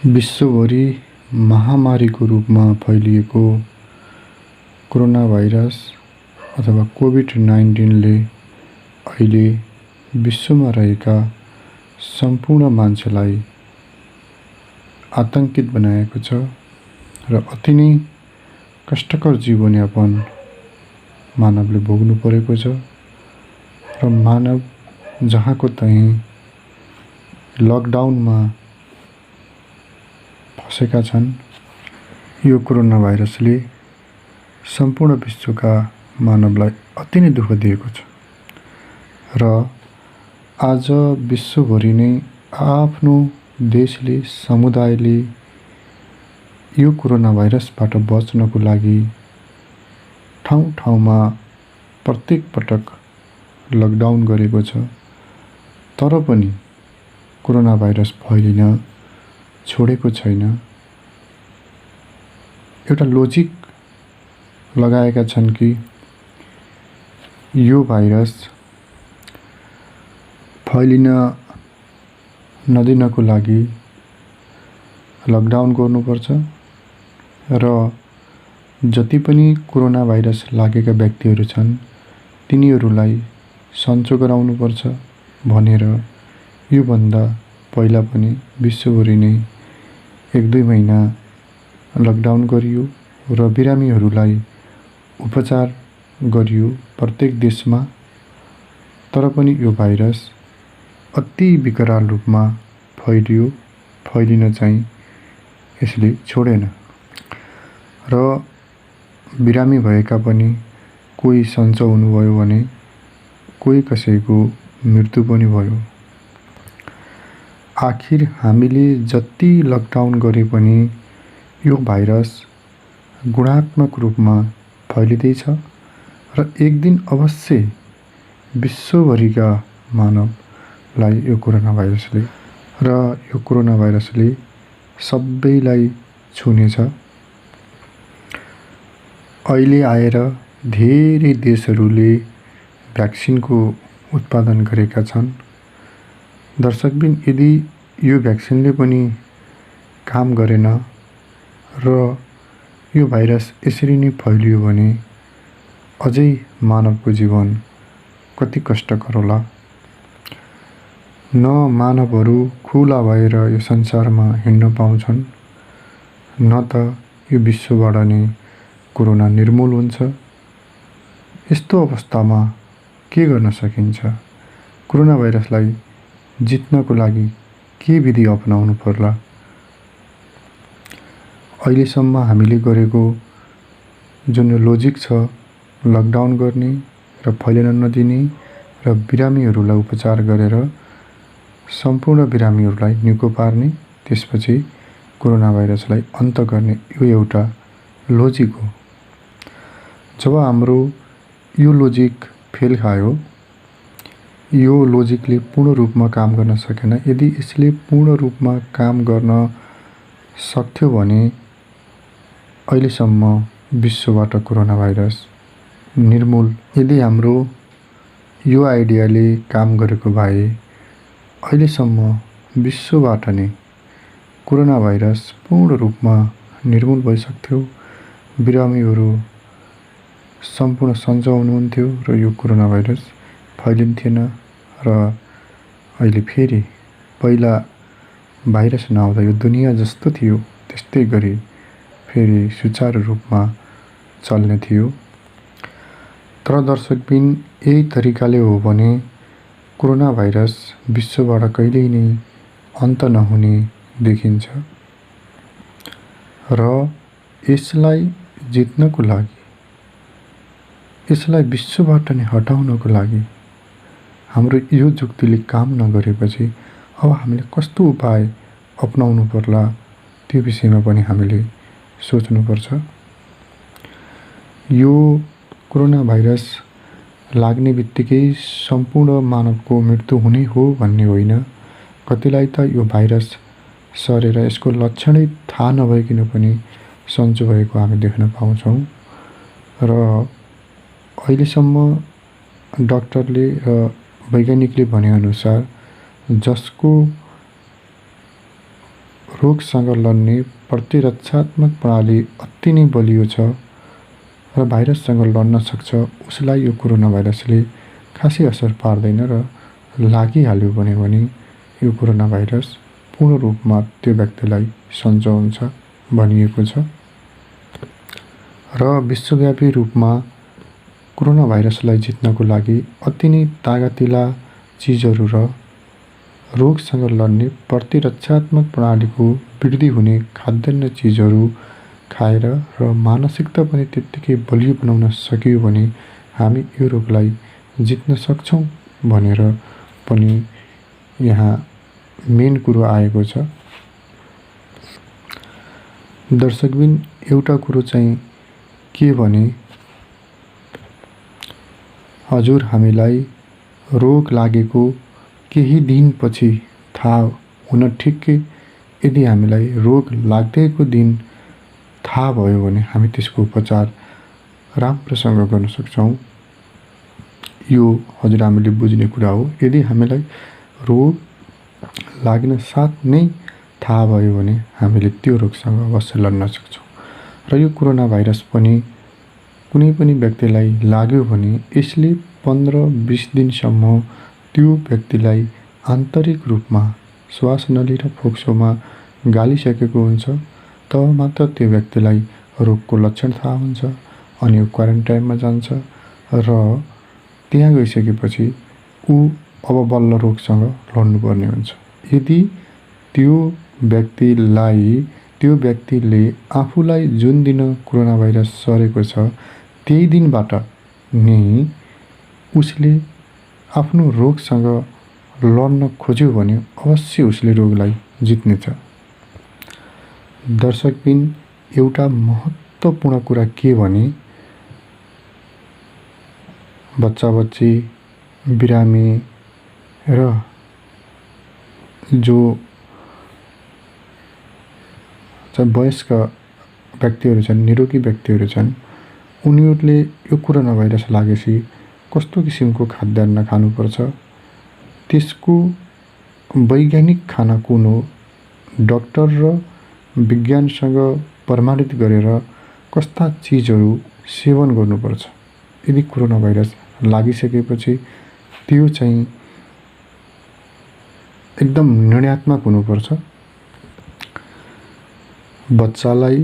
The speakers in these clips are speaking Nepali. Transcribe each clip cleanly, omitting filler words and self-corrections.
विश्वभरि महामारीको रूपमा फैलिएको कोरोना भाइरस अथवा कोभिड-19 ले अहिले विश्वमा रहेका सम्पूर्ण मान्छेलाई आतंकित बनाएको छ र अति नै कष्टकर जीवनयापन मानवले भोग्नु परेको छ र मानव जहाँको तहीँ लकडाउनमा फसेका छन्। यो कोरोना भाइरसले सम्पूर्ण विश्वका मानवलाई अति नै दुःख दिएको छ र आज विश्वभरि नै आफ्नो देशले समुदायले यो कोरोना भाइरसबाट बच्नको लागि ठाउँ-ठाउँमा प्रत्येक पटक लकडाउन गरेको छ। तर पनि कोरोना भाइरस फैलिन छोडेको छैन। एउटा लोजिक लगाएका छन् कि यो भाइरस फैलिन नदिनको लागि लकडाउन गर्नुपर्छ र जति पनि कोरोना भाइरस लागेका व्यक्तिहरू छन् तिनीहरूलाई सञ्चो गराउनुपर्छ भनेर योभन्दा पहिला पनि विश्वभरि नै 1-2 महिना लकडाउन गरियो र बिरामीहरूलाई उपचार गरियो प्रत्येक देशमा। तर पनि यो भाइरस अति विकराल रूपमा फैलिन चाहिँ यसले छोडेन र बिरामी भएका पनि कोही सञ्चो हुनुभयो भने कोही कसैको मृत्यु पनि भयो। आखिर हामीले जति लकडाउन गरे पनि यो भाइरस गुणात्मक रूपमा फैलिँदैछ र एक दिन अवश्य विश्वभरिका मानवलाई यो कोरोना भाइरसले सबैलाई छुनेछ। अहिले आएर धेरै देशहरूले भ्याक्सिनको उत्पादन गरेका छन्। दर्शकबिन, यदि यो भ्याक्सिनले पनि काम गरेन र यो भाइरस यसरी नै फैलियो भने अझै मानवको जीवन कति कष्टकर होला। न मानवहरू खुला भएर यो संसारमा हिँड्न पाउँछन् न त यो विश्वबाट नै कोरोना निर्मूल हुन्छ। यस्तो अवस्थामा के गर्न सकिन्छ? कोरोना भाइरसलाई जित्नको लागि के विधि अपनाउनु पर्ला? अहिलेसम्म हामीले गरेको जुन लोजिक छ, लकडाउन गर्ने र फैलिन नदिने र बिरामीहरूलाई उपचार गरेर सम्पूर्ण बिरामीहरूलाई निको पार्ने, त्यसपछि कोरोना भाइरसलाई अन्त गर्ने, यो एउटा लोजिक हो। जब हाम्रो यो लोजिक फेल खायो, यो लोजिकले पूर्ण रूपमा काम गर्न सकेन। यदि यसले पूर्ण रूपमा काम गर्न सक्थ्यो भने अहिलेसम्म विश्वबाट कोरोना भाइरस निर्मूल। यदि हाम्रो यो आइडियाले काम गरेको भए अहिलेसम्म विश्वबाट नै कोरोना भाइरस पूर्ण रूपमा निर्मूल भइसक्थ्यो। बिरामीहरू सम्पूर्ण सञ्चो हुनुहुन्थ्यो र यो कोरोना भाइरस फैलिन्थेन र अहिले फेरि पहिला भाइरस नआउँदा यो दुनियाँ जस्तो थियो त्यस्तै गरी फेरि सुचारू रूपमा चल्ने थियो। तर दर्शकबिन, यही तरिकाले हो भने कोरोना भाइरस विश्वबाट कहिल्यै नै अन्त नहुने देखिन्छ र यसलाई जित्नको लागि, यसलाई विश्वबाट नै हटाउनको लागि हाम्रो यो जुक्तिले काम नगरेपछि अब हामीले कस्तो उपाय अपनाउनु पर्ला त्यो विषयमा पनि हामीले सोच्नुपर्छ। यो कोरोना भाइरस लाग्ने बित्तिकै सम्पूर्ण मानवको मृत्यु हुने हो भन्ने होइन। कतिलाई त यो भाइरस सरेर यसको लक्षणै थाहा नभइकन पनि सञ्चो भएको हामी देख्न पाउँछौँ र अहिलेसम्म डाक्टरले र वैज्ञानिकले भनेअनुसार जसको रोगसँग लड्ने प्रतिरक्षात्मक प्रणाली अति नै बलियो छ र भाइरससँग लड्न सक्छ, उसलाई यो कोरोना भाइरसले खासै असर पार्दैन र लागिहाल्यो भने यो कोरोना भाइरस पूर्ण रूपमा त्यो व्यक्तिलाई सन्चो हुन्छ भनिएको छ। र विश्वव्यापी रूपमा कोरोना भाइरसलाई जित्नको लागि अति नै तागतिला चिजहरू र रोगसँग लड्ने प्रतिरक्षात्मक प्रणालीको वृद्धि हुने खाद्यान्न चिजहरू खाएर र मानसिकता पनि त्यत्तिकै बलियो बनाउन सकियो भने हामी यो रोगलाई जित्न सक्छौँ भनेर पनि यहाँ मेन कुरो आएको छ। दर्शकबिन एउटा कुरो चाहिँ के भने हजुर हामीलाई रोग लागेको केही दिनपछि थाहा हुन ठिक्कै यदि हामीलाई रोग लाग्दैको दिन थाहा भयो भने हामी त्यसको उपचार राम्रोसँग गर्न सक्छौँ। यो हजुर हामीले बुझ्ने कुरा हो। यदि हामीलाई रोग लाग्न साथ नै थाहा भयो भने हामीले त्यो रोगसँग अवश्य लड्न सक्छौँ। र यो कोरोना भाइरस पनि कुनै पनि व्यक्तिलाई लाग्यो भने यसले 15-20 दिनसम्म त्यो व्यक्तिलाई आन्तरिक रूपमा श्वास नली र फोक्सोमा गालिसकेको हुन्छ। तब मात्र त्यो व्यक्तिलाई रोगको लक्षण थाहा हुन्छ अनि ऊ क्वारेन्टाइनमा जान्छ र त्यहाँ गइसकेपछि ऊ अब बल्ल रोगसँग लड्नुपर्ने हुन्छ। यदि त्यो व्यक्तिले आफूलाई जुन दिन कोरोना भाइरस सरेको छ त्यही दिनबाट नै उसले आफ्नो रोगसँग लड्न खोज्यो भने अवश्य उसले रोगलाई जित्नेछ। दर्शकबिन एउटा महत्त्वपूर्ण कुरा के भने बच्चा-बच्ची, बिरामी र जो वयस्क व्यक्तिहरू छन्, निरोगी व्यक्तिहरू छन्, उनीहरूले यो कोरोना भाइरस लागेपछि कस्तो किसिमको खाद्यान्न खानुपर्छ, त्यसको वैज्ञानिक खाना कुन हो, डाक्टर र विज्ञानसँग प्रमाणित गरेर कस्ता चिजहरू सेवन गर्नुपर्छ। यदि कोरोना भाइरस लागिसकेपछि त्यो चाहिँ एकदम निर्णयात्मक हुनुपर्छ। बच्चालाई,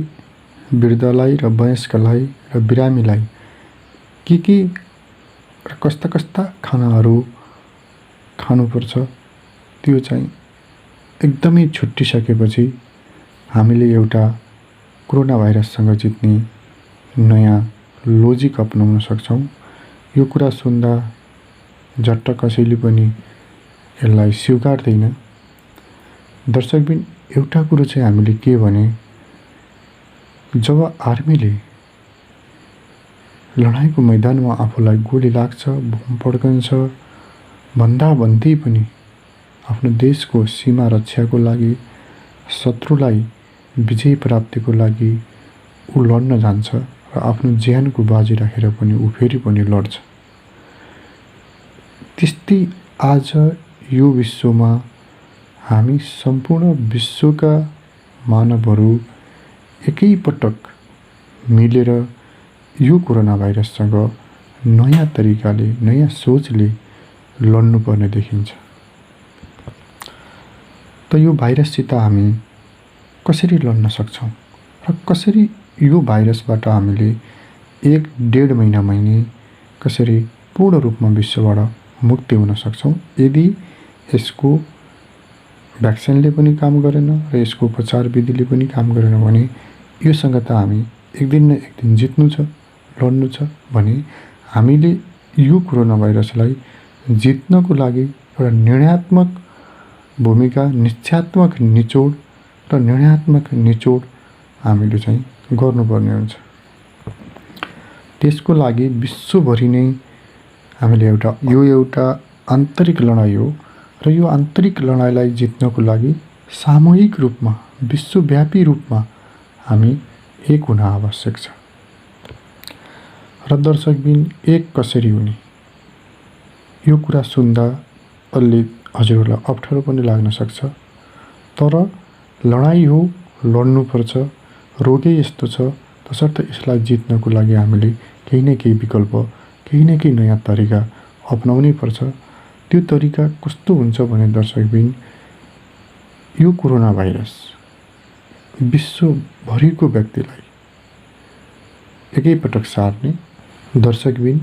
वृद्धलाई र वयस्कलाई र बिरामीलाई के र कस्ता खानाहरू खानुपर्छ त्यो चाहिँ एकदमै छुट्टिसकेपछि हामीले एउटा कोरोना भाइरससँग जित्ने नयाँ लोजिक अपनाउन सक्छौँ। यो कुरा सुन्दा झट्ट कसैले पनि यसलाई स्वीकार्दैन। दर्शकबिन एउटा कुरो चाहिँ हामीले के भने जब आर्मीले लडाईँको मैदानमा आफूलाई गोली लाग्छ, बम पड्कन्छ भन्दै पनि आफ्नो देशको सीमा रक्षाको लागि, शत्रुलाई विजय प्राप्तिको लागि ऊ लड्न जान्छ र आफ्नो ज्यानको बाजी राखेर पनि ऊ फेरि पनि लड्छ। त्यस्तै आज यो विश्वमा हामी सम्पूर्ण विश्वका मानवहरू एकैपटक मिलेर यो कोरोना भाइरससँग नयाँ तरिकाले, नयाँ सोचले लड्नुपर्ने देखिन्छ। त यो भाइरससित हामी कसरी लड्न सक्छौँ र कसरी यो भाइरसबाट हामीले 1-1.5 महिनामै नै कसरी पूर्ण रूपमा विश्वबाट मुक्ति हुन सक्छौँ। यदि यसको भ्याक्सिनले पनि काम गरेन र यसको उपचार विधिले पनि काम गरेन भने योसँग त हामी एक दिन न एक दिन जित्नु छ, लड्नु छ भने हामीले यो कोरोना भाइरसलाई जित्नको लागि एउटा निर्णयात्मक भूमिका, निश्चयात्मक निचोड र निर्णयात्मक निचोड हामीले चाहिँ गर्नुपर्ने हुन्छ। त्यसको लागि विश्वभरि नै हामीले एउटा आन्तरिक लडाईँ हो र यो आन्तरिक लडाईँलाई जित्नको लागि सामूहिक रूपमा, विश्वव्यापी रूपमा हामी एक हुन आवश्यक छ। र दर्शकबिन एक कसरी हुने यो कुरा सुन्दा अलि हजुरहरूलाई अप्ठ्यारो पनि लाग्न सक्छ। तर लडाईँ हो, लड्नुपर्छ। रोगै यस्तो छ, तसर्थ यसलाई जित्नको लागि हामीले केही न केही विकल्प, केही न केही नयाँ तरिका अपनाउनै पर्छ। त्यो तरिका कस्तो हुन्छ भने दर्शकबिन, यो कोरोना भाइरस विश्वभरिको व्यक्तिलाई एकैपटक सार्ने। दर्शकबिन,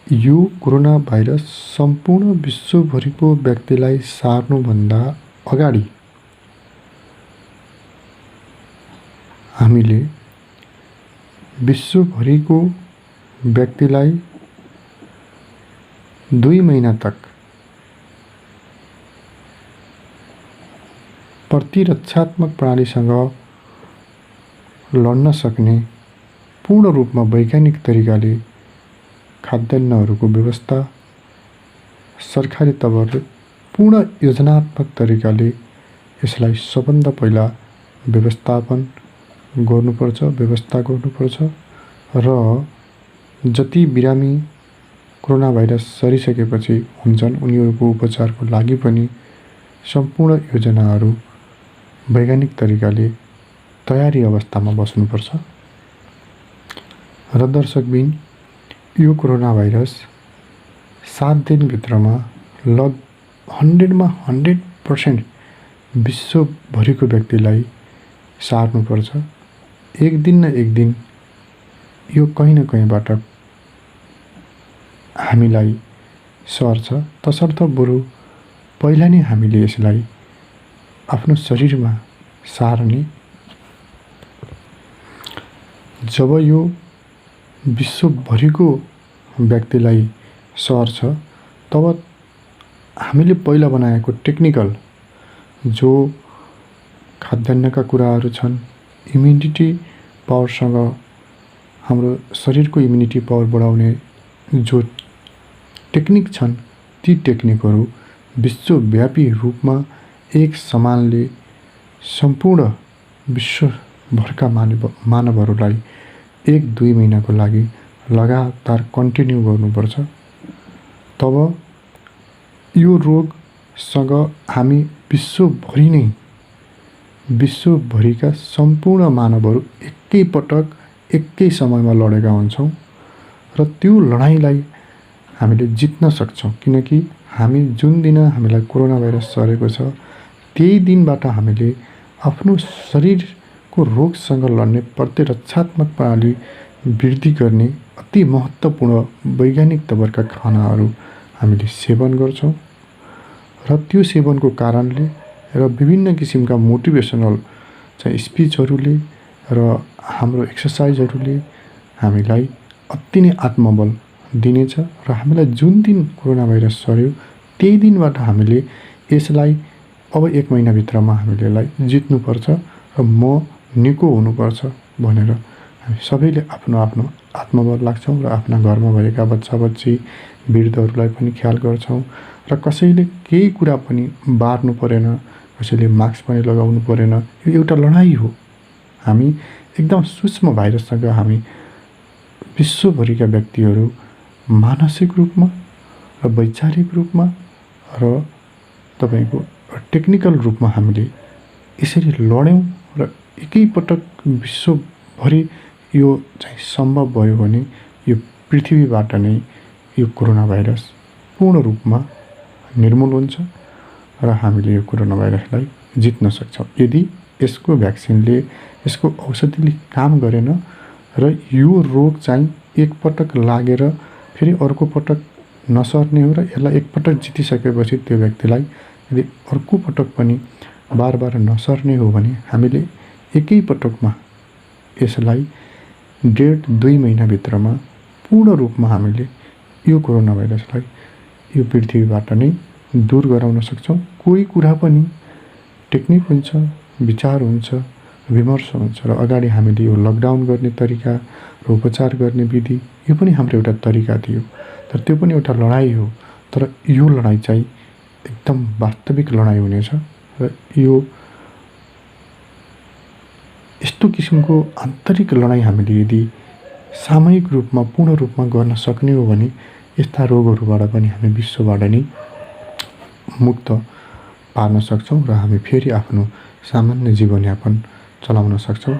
यो कोरोना भाइरस सम्पूर्ण विश्वभरिको व्यक्तिलाई सार्नुभन्दा अगाडि हामीले विश्वभरिको व्यक्तिलाई 2 महिना तक प्रतिरक्षात्मक प्रणालीसँग लड्न सक्ने पूर्ण रूपमा वैज्ञानिक तरिकाले खाद्यान्नहरूको व्यवस्था, सरकारी तवरले पूर्ण योजनात्मक तरिकाले यसलाई सबभन्दा पहिला व्यवस्थापन गर्नुपर्छ, व्यवस्था गर्नुपर्छ र जति बिरामी कोरोना भाइरस सरिसकेपछि हुन्छन् उनीहरूको उपचारको लागि पनि सम्पूर्ण योजनाहरू वैज्ञानिक तरिकाले तयारी अवस्थामा बस्नुपर्छ। र दर्शकबिन, यो कोरोना भाइरस 7 दिनभित्रमा 100% विश्वभरिको व्यक्तिलाई सार्नुपर्छ। एक दिन न एक दिन यो कहीँ न कहीँबाट हामीलाई सर्छ। तसर्थ बरु पहिला नै हामीले यसलाई आफ्नो शरीरमा सार्ने। जब यो विश्वभरिको व्यक्तिलाई सर्छ तब हामीले पहिला बनाएको टेक्निकल जो खाद्यान्नका कुराहरू छन्, इम्युनिटी पावरसँग हाम्रो शरीरको इम्युनिटी पावर बढाउने जो टेक्निक छन्, ती टेक्निकहरू विश्वव्यापी रूपमा एक समानले सम्पूर्ण विश्वभरका मानवहरूलाई 1-2 महिनाको लागि लगातार कन्टिन्यू गर्नुपर्छ। तब यो रोगसँग हामी विश्वभरिका सम्पूर्ण मानवहरू एकैपटक एकै समयमा लडेका हुन्छौँ र त्यो लडाईँलाई हामीले जित्न सक्छौँ। किनकि हामी जुन दिन हामीलाई कोरोना भाइरस सरेको छ त्यही दिनबाट हामीले आफ्नो शरीरको रोगसँग लड्ने प्रतिरक्षात्मक प्रणाली वृद्धि गर्ने अति महत्त्वपूर्ण वैज्ञानिक तवरका खानाहरू हामीले सेवन गर्छौँ र त्यो सेवनको कारणले र विभिन्न किसिमका मोटिभेसनल चाहिँ स्पिचहरूले र हाम्रो एक्सर्साइजहरूले हामीलाई अति नै आत्मबल दिनेछ र हामीलाई जुन दिन कोरोना भाइरस सर्यो त्यही दिनबाट हामीले यसलाई अब 1 महिनाभित्रमा हामीले यसलाई जित्नुपर्छ र म निको हुनुपर्छ भनेर हामी सबैले आफ्नो आफ्नो आत्मबल लाग्छौँ र आफ्ना घरमा भएका बच्चा-बच्ची, वृद्धहरूलाई पनि ख्याल गर्छौँ र कसैले केही कुरा पनि बार्नु परेन, कसैले मास्क पनि लगाउनु परेन। यो एउटा लडाईँ हो। हामी एकदम सूक्ष्म भाइरससँग हामी विश्वभरिका व्यक्तिहरू मानसिक रूपमा र वैचारिक रूपमा र तपाईको टेक्निकल रूपमा हामीले यसरी लड्यौँ र एकैपटक विश्वभरि यो चाहिँ सम्भव भयो भने यो पृथ्वीबाट नै यो कोरोना भाइरस पूर्ण रूपमा निर्मूल हुन्छ र हामीले यो कोरोना भाइरसलाई जित्न सक्छौँ। यदि यसको भ्याक्सिनले, यसको औषधिले काम गरेन र यो रोग चाहिँ एकपटक लागेर फेरि अर्को पटक नसर्ने हो र यसलाई एकपटक जितिसकेपछि त्यो व्यक्तिलाई यदि अर्को पटक पनि बार नसर्ने हो भने हामीले एकैपटकमा यसलाई 1.5-2 महिनाभित्रमा पूर्ण रूपमा हामीले यो कोरोना भाइरसलाई यो पृथ्वीबाट नै दूर गराउन सक्छौँ। कोही कुरा पनि टेक्निक हुन्छ, विचार हुन्छ, विमर्श हुन्छ र अगाडि हामीले यो लकडाउन गर्ने तरिका र उपचार गर्ने विधि यो पनि हाम्रो एउटा तरिका थियो। तर त्यो पनि एउटा लडाईँ हो। तर यो लडाईँ चाहिँ एकदम वास्तविक लडाईँ हुनेछ र यो यस्तो किसिमको आन्तरिक लडाईँ हामीले यदि सामूहिक रूपमा पूर्ण रूपमा गर्न सक्ने हो भने यस्ता रोगहरूबाट पनि हामी विश्वबाट नै मुक्त पार्न सक्छौँ र हामी फेरि आफ्नो सामान्य जीवनयापन चलाउन सक्छौँ।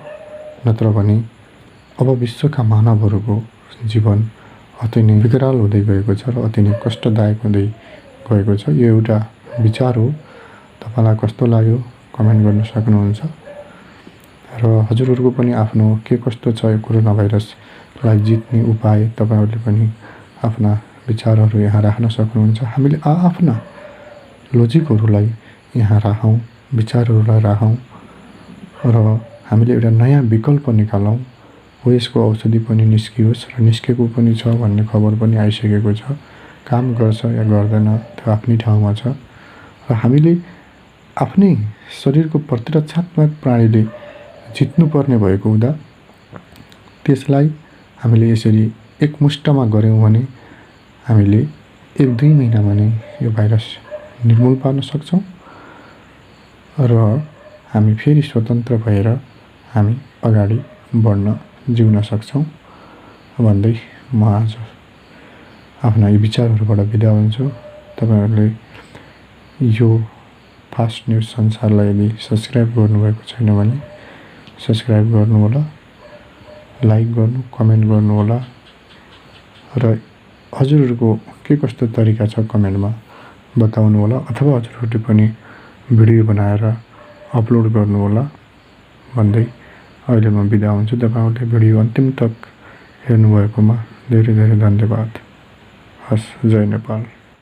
नत्र भने अब विश्वका मानवहरूको जीवन अति नै विकराल हुँदै गएको छ र अति नै कष्टदायक हुँदै गएको छ। यो एउटा विचार हो। तपाईँलाई कस्तो लाग्यो कमेन्ट गर्न सक्नुहुन्छ। र हजुरहरूको पनि आफ्नो के कस्तो छ यो कोरोना भाइरसलाई जित्ने उपाय तपाईँहरूले पनि आफ्ना विचारहरू यहाँ राख्न सक्नुहुन्छ। हामीले आफ्ना लोजिकहरूलाई यहाँ राखौँ, विचारहरूलाई राखौँ र हामीले एउटा नयाँ विकल्प निकालौँ। हो यसको औषधि पनि निस्कियोस् र निस्केको पनि छ भन्ने खबर पनि आइसकेको छ। काम गर्छ या गर्दैन त्यो आफ्नै ठाउँमा छ र हामीले आफ्नै शरीरको प्रतिरक्षात्मक प्रणालीले जित्नुपर्ने भएको हुँदा त्यसलाई हामीले यसरी एकमुष्टमा गऱ्यौँ भने हामीले 1-2 महिनामा नै यो भाइरस निर्मूल पार्न सक्छौँ र हामी फेरि स्वतन्त्र भएर हामी अगाडि बढ्न जिउन सक्छौँ भन्दै म आज आफ्ना यी विचारहरूबाट बिदा हुन्छु। तपाईँहरूले यो फास्ट न्युज संसारलाई यदि सब्सक्राइब गर्नुभएको छैन भने सब्सक्राइब गर्नुहोला, लाइक गर्नु, कमेन्ट गर्नुहोला र हजुरहरूको के कस्तो तरिका छ कमेन्टमा बताउनु होला अथवा हजुरहरूले पनि भिडियो बनाएर अपलोड गर्नुहोला भन्दै अहिले म बिदा हुन्छु। तपाईँहरूले भिडियो अन्तिम तक हेर्नुभएकोमा धेरै धेरै धन्यवाद। हस्, जय नेपाल।